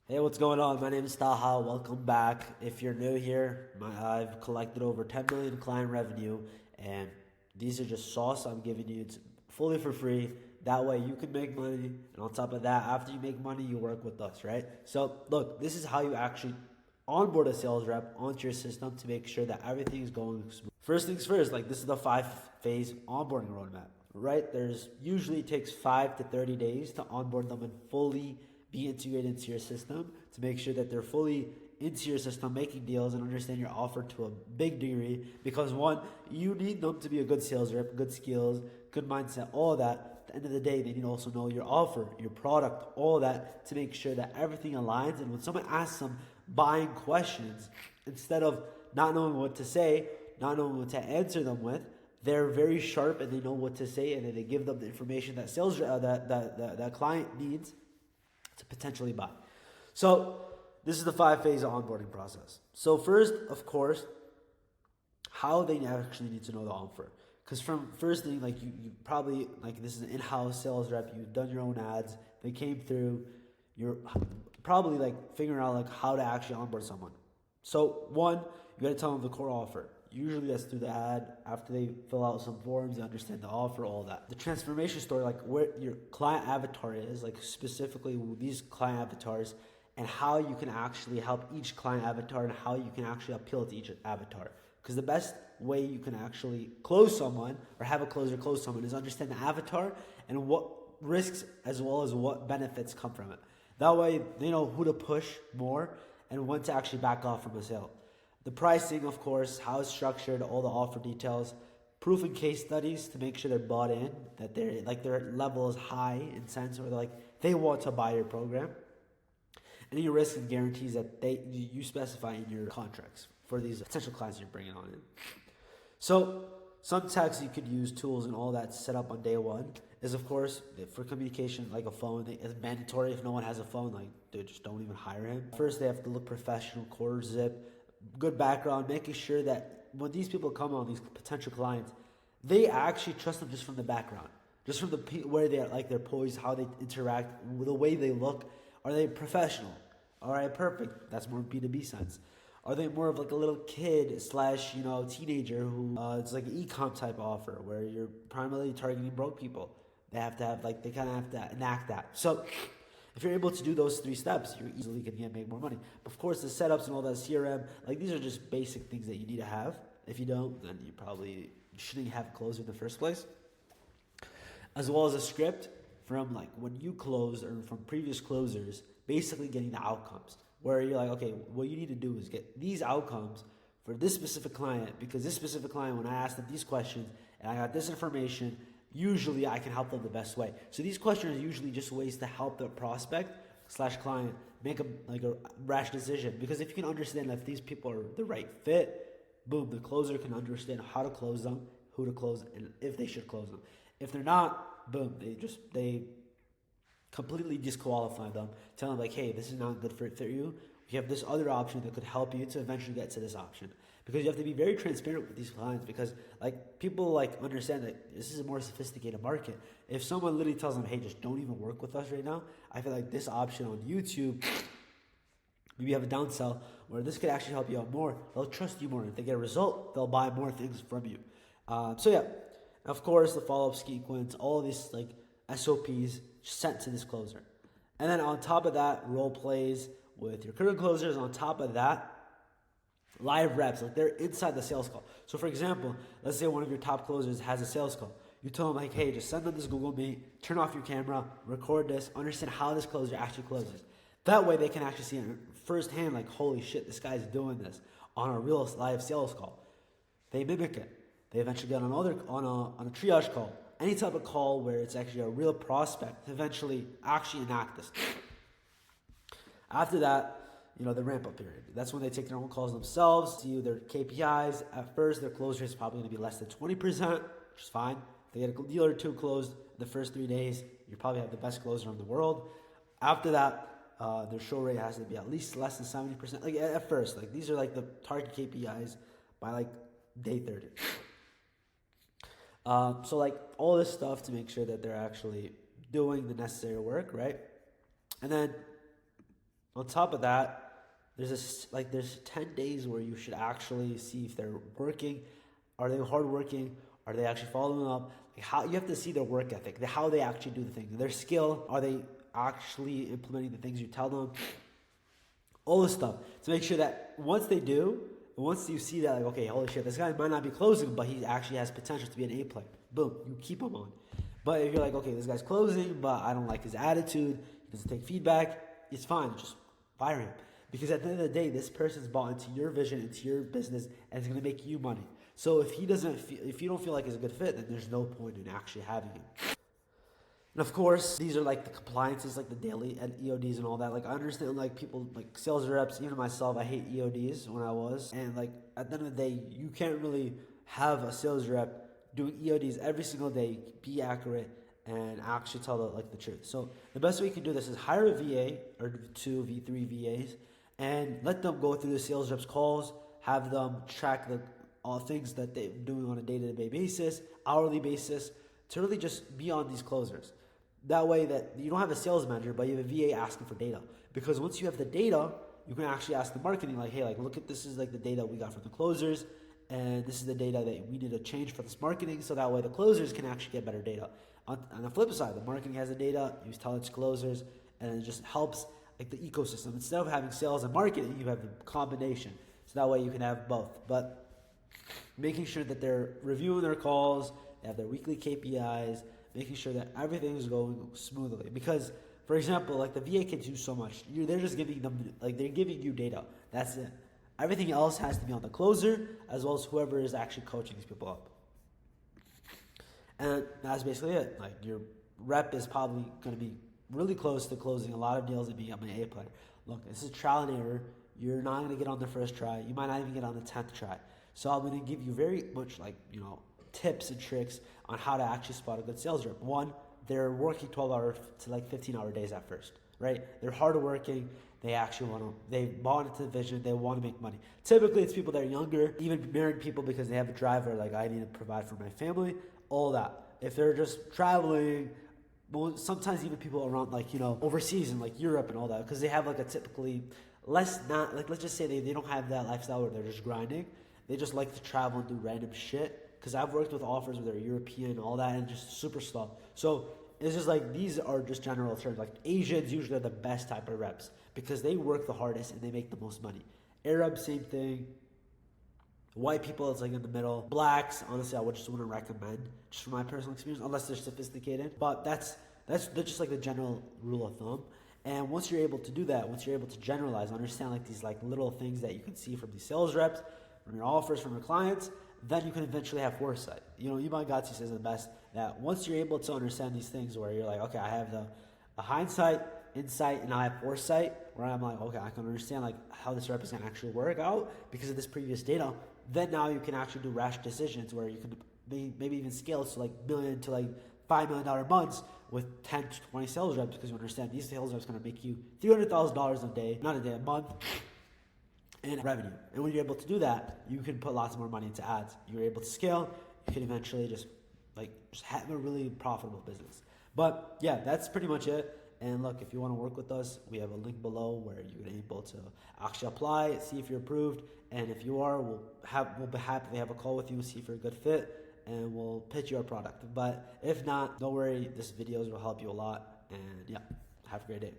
Hey, what's going on? My name is Taha. Welcome back. If you're new here, I've collected over 10 million client revenue, and these are just sauce I'm giving you. It's fully for free. That way you can make money, and on top of that, after you make money, you work with us, right? So, look, this is how you actually onboard a sales rep onto your system to make sure that everything is going smooth. First things first, like this is the 5 phase onboarding roadmap, right? There's usually takes 5 to 30 days to onboard them and fully be integrated into your system to make sure that they're fully into your system, making deals and understand your offer to a big degree. Because one, you need them to be a good sales rep, good skills, good mindset, all of that. At the end of the day, they need to also know your offer, your product, all of that to make sure that everything aligns. And when someone asks them buying questions, instead of not knowing what to say, not knowing what to answer them with, they're very sharp and they know what to say, and then they give them the information that that client needs to potentially buy. So this is the 5 phase onboarding process. So first, of course, how they actually need to know the offer. Because from first thing, like you probably, like this is an in-house sales rep, you've done your own ads, they came through, you're probably like figuring out like how to actually onboard someone. So one, you gotta tell them the core offer. Usually that's through the ad. After they fill out some forms, they understand the offer, all that. The transformation story, like where your client avatar is, like specifically these client avatars, and how you can actually help each client avatar and how you can actually appeal to each avatar. Because the best way you can actually close someone or have a closer close someone is understand the avatar and what risks as well as what benefits come from it. That way they know who to push more and when to actually back off from a sale. The pricing, of course, how it's structured, all the offer details, proof and case studies to make sure they're bought in, that they're like their level is high in sense, or like they want to buy your program. Any risks and guarantees that you specify in your contracts for these potential clients you're bringing on in. So some techs you could use, tools and all that set up on day one is, of course, for communication, like a phone. It's mandatory. If no one has a phone, like, dude, just don't even hire him. First, they have to look professional, quarter zip, good background, making sure that when these people come on, these potential clients, they actually trust them just from the background, just from the where they are, like their poise, how they interact, the way they look. Are they professional? All right, perfect. That's more B2B sense. Are they more of like a little kid slash teenager who it's like an e-com type offer where you're primarily targeting broke people? They have to have like they kind of have to enact that. So if you're able to do those 3 steps, you're easily going to make more money. But of course, the setups and all that CRM, like these are just basic things that you need to have. If you don't, then you probably shouldn't have a closer in the first place. As well as a script from like when you close or from previous closers, basically getting the outcomes. Where you're like, okay, what you need to do is get these outcomes for this specific client, because this specific client, when I asked them these questions and I got this information, usually I can help them the best way. So these questions are usually just ways to help the prospect slash client make a rash decision. Because if you can understand that if these people are the right fit, boom, the closer can understand how to close them, who to close, and if they should close them. If they're not, boom, they completely disqualify them, tell them like, hey, this is not good for you. We have this other option that could help you to eventually get to this option. Because you have to be very transparent with these clients, because like people like understand that this is a more sophisticated market. If someone literally tells them, hey, just don't even work with us right now, I feel like this option on YouTube, maybe you have a downsell where this could actually help you out more. They'll trust you more. If they get a result, they'll buy more things from you. So yeah, of course, the follow-up sequence, all of these like SOPs sent to this closer. And then on top of that, role plays with your current closers. On top of that, live reps, like they're inside the sales call. So for example, let's say one of your top closers has a sales call. You tell them like, hey, just send them this Google Meet, turn off your camera, record this, understand how this closer actually closes. That way they can actually see it firsthand, like, holy shit, this guy's doing this on a real live sales call. They mimic it. They eventually get on a triage call, any type of call where it's actually a real prospect to eventually actually enact this. After that, the ramp up period. That's when they take their own calls themselves, see their KPIs. At first, their close rate is probably going to be less than 20%, which is fine. If they get a deal or two closed the first 3 days, you probably have the best closer in the world. After that, their show rate has to be at least less than 70%. Like at first, like these are like the target KPIs by like day 30. So like all this stuff to make sure that they're actually doing the necessary work, right? And then On top of that, there's 10 days where you should actually see if they're working. Are they hardworking? Are they actually following up? Like how you have to see their work ethic, how they actually do the thing, their skill. Are they actually implementing the things you tell them? All this stuff to make sure that once they do, once you see that, like, okay, holy shit, this guy might not be closing, but he actually has potential to be an A player. Boom, you keep him on. But if you're like, okay, this guy's closing, but I don't like his attitude, he doesn't take feedback, it's fine, just fire him. Because at the end of the day, this person's bought into your vision, into your business, and it's going to make you money. So if if you don't feel like he's a good fit, then there's no point in actually having him. And of course, these are like the compliances, like the daily and EODs and all that. Like I understand, like people, like sales reps, even myself, I hate EODs when I was. And like at the end of the day, you can't really have a sales rep doing EODs every single day, be accurate, and actually tell the truth. So the best way you can do this is hire a VA or two, V3 VAs, and let them go through the sales reps calls, have them track all things that they're doing on a day-to-day basis, hourly basis, to really just be on these closers. That way that you don't have a sales manager, but you have a VA asking for data. Because once you have the data, you can actually ask the marketing, like, hey, like, look at this is like the data we got from the closers, and this is the data that we need to change for this marketing, so that way the closers can actually get better data. On the flip side, the marketing has the data, you tell its closers, and it just helps like the ecosystem. Instead of having sales and marketing, you have the combination. So that way you can have both. But making sure that they're reviewing their calls, they have their weekly KPIs, making sure that everything is going smoothly. Because, for example, like the VA can do so much. They're just giving them, like they're giving you data. That's it. Everything else has to be on the closer, as well as whoever is actually coaching these people up. And that's basically it. Like your rep is probably going to be really close to closing a lot of deals and being an A player. Look, this is trial and error. You're not going to get on the first try. You might not even get on the 10th try. So I'm going to give you very much tips and tricks on how to actually spot a good sales rep. One, they're working 12-hour to 15-hour days at first, right? They're hardworking. They actually they bought into the vision. They want to make money. Typically, it's people that are younger, even married people because they have a driver. Like, I need to provide for my family, all that. If they're just traveling, sometimes even people around overseas in Europe and all that, because they have a typically let's just say they don't have that lifestyle where they're just grinding. They just like to travel and do random shit. Because I've worked with offers where they're European and all that and just super slow. So it's just these are just general terms. Like Asians usually are the best type of reps because they work the hardest and they make the most money. Arabs, same thing. White people, it's in the middle. Blacks, honestly, I would just wouldn't recommend, just from my personal experience, unless they're sophisticated. But that's just the general rule of thumb. And once you're able to do that, once you're able to generalize, understand these little things that you can see from these sales reps, from your offers, from your clients, then you can eventually have foresight. Iman Gadzhi says the best that once you're able to understand these things where you're okay, I have the hindsight, insight, and I have foresight, where I'm okay, I can understand how this rep is going to actually work out because of this previous data. Then now you can actually do rash decisions where you can maybe even scale to $1 million to $5 million months with 10 to 20 sales reps because you understand these sales reps going to make you $300,000 a day, not a day, a month. And revenue. And when you're able to do that, you can put lots more money into ads. You're able to scale. You can eventually just have a really profitable business. But yeah, that's pretty much it. And look, if you want to work with us, we have a link below where you're able to actually apply, see if you're approved. And if you are, we'll happily have a call with you, see if you're a good fit, and we'll pitch you our product. But if not, don't worry, this videos will help you a lot. And yeah, have a great day.